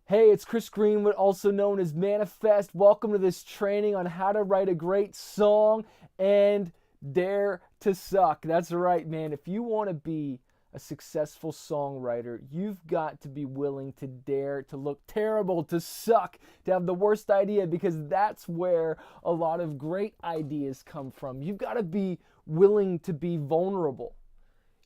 Hey, it's Chris Greenwood, also known as Manifest. Welcome to this training on how to write a great song and dare to suck. That's right, man. If you want to be a successful songwriter, you've got to be willing to dare to look terrible, to suck, to have the worst idea, because that's where a lot of great ideas come from. You've got to be willing to be vulnerable.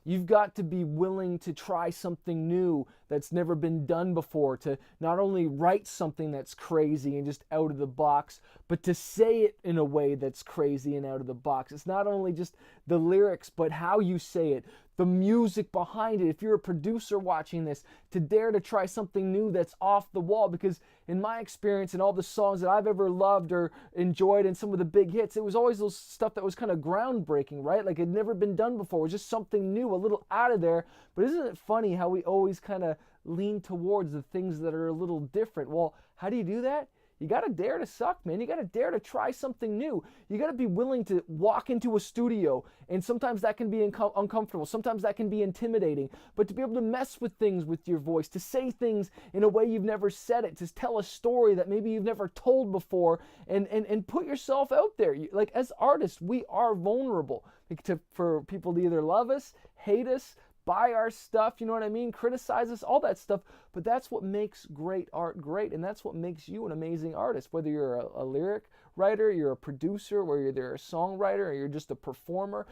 You've got to be willing to try something new that's never been done before, to not only write something that's crazy and just out of the box, but to say it in a way that's crazy and out of the box. It's not only just the lyrics, but how you say it, the music behind it. If you're a producer watching this, to dare to try something new that's off the wall, because in my experience and all the songs that I've ever loved or enjoyed and some of the big hits, it was always those stuff that was kind of groundbreaking, right? Like it had never been done before. It was just something new, a little out of there. But isn't it funny how we always kind of lean towards the things that are a little different? Well, how do you do that? You got to dare to suck, man. You got to dare to try something new. You got to be willing to walk into a studio, and sometimes that can be uncomfortable. Sometimes that can be intimidating. But to be able to mess with things with your voice, to say things in a way you've never said it, to tell a story that maybe you've never told before, and put yourself out there. Like as artists, we are vulnerable for people to either love us, hate us, buy our stuff, you know what I mean, criticize us, all that stuff. But that's what makes great art great, and that's what makes you an amazing artist. Whether you're a lyric writer, you're a producer, whether you're a songwriter, or you're just a performer,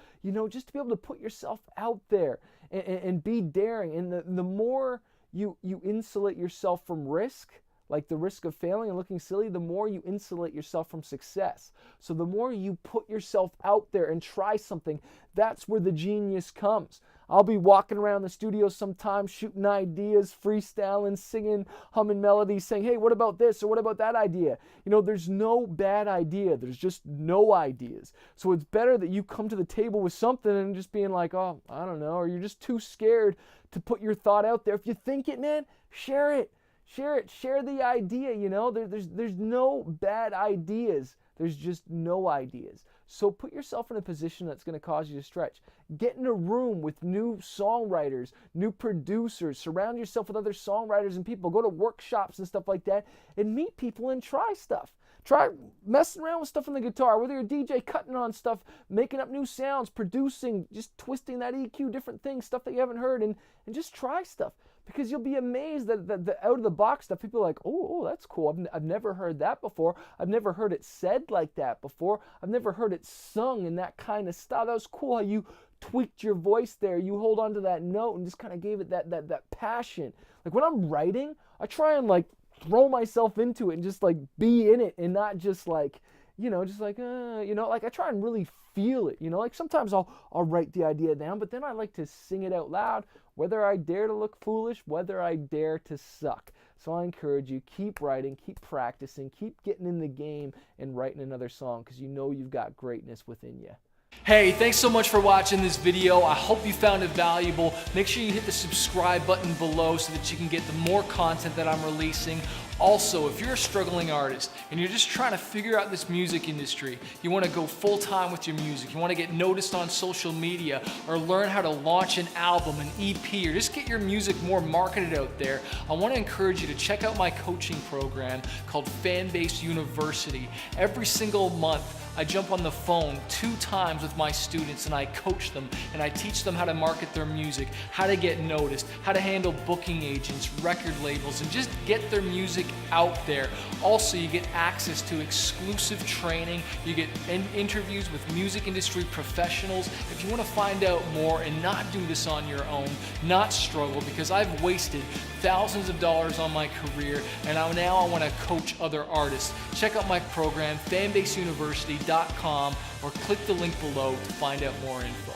just to be able to put yourself out there and be daring. And the more you insulate yourself from risk, like the risk of failing and looking silly, the more you insulate yourself from success. So the more you put yourself out there and try something, that's where the genius comes. I'll be walking around the studio sometimes, shooting ideas, freestyling, singing, humming melodies, saying, hey, what about this or what about that idea? There's no bad idea. There's just no ideas. So it's better that you come to the table with something and just being like, oh, I don't know, or you're just too scared to put your thought out there. If you think it, man, share it. Share it. Share the idea, There's no bad ideas. There's just no ideas. So put yourself in a position that's going to cause you to stretch. Get in a room with new songwriters, new producers. Surround yourself with other songwriters and people. Go to workshops and stuff like that and meet people and try stuff. Try messing around with stuff on the guitar, whether you're a DJ, cutting on stuff, making up new sounds, producing, just twisting that EQ, different things, stuff that you haven't heard, and just try stuff. Because you'll be amazed that the out-of-the-box stuff, people are like, oh, that's cool. I've never heard that before. I've never heard it said like that before. I've never heard it sung in that kind of style. That was cool how you tweaked your voice there. You hold on to that note and just kind of gave it that passion. Like when I'm writing, I try and throw myself into it and just be in it and not just like I try and really feel it, like sometimes I'll write the idea down, but then I like to sing it out loud, whether I dare to look foolish, whether I dare to suck. So I encourage you, keep writing, keep practicing, keep getting in the game and writing another song, because you've got greatness within you. Hey, thanks so much for watching this video. I hope you found it valuable. Make sure you hit the subscribe button below so that you can get the more content that I'm releasing. Also, if you're a struggling artist and you're just trying to figure out this music industry, you want to go full-time with your music, you want to get noticed on social media, or learn how to launch an album, an EP, or just get your music more marketed out there, I want to encourage you to check out my coaching program called Fanbase University. Every single month, I jump on the phone 2 times with my students and I coach them and I teach them how to market their music, how to get noticed, how to handle booking agents, record labels, and just get their music out there. Also, you get access to exclusive training, you get interviews with music industry professionals. If you want to find out more and not do this on your own, not struggle, because I've wasted thousands of dollars on my career and now I want to coach other artists. Check out my program, fanbaseuniversity.com, or click the link below to find out more info.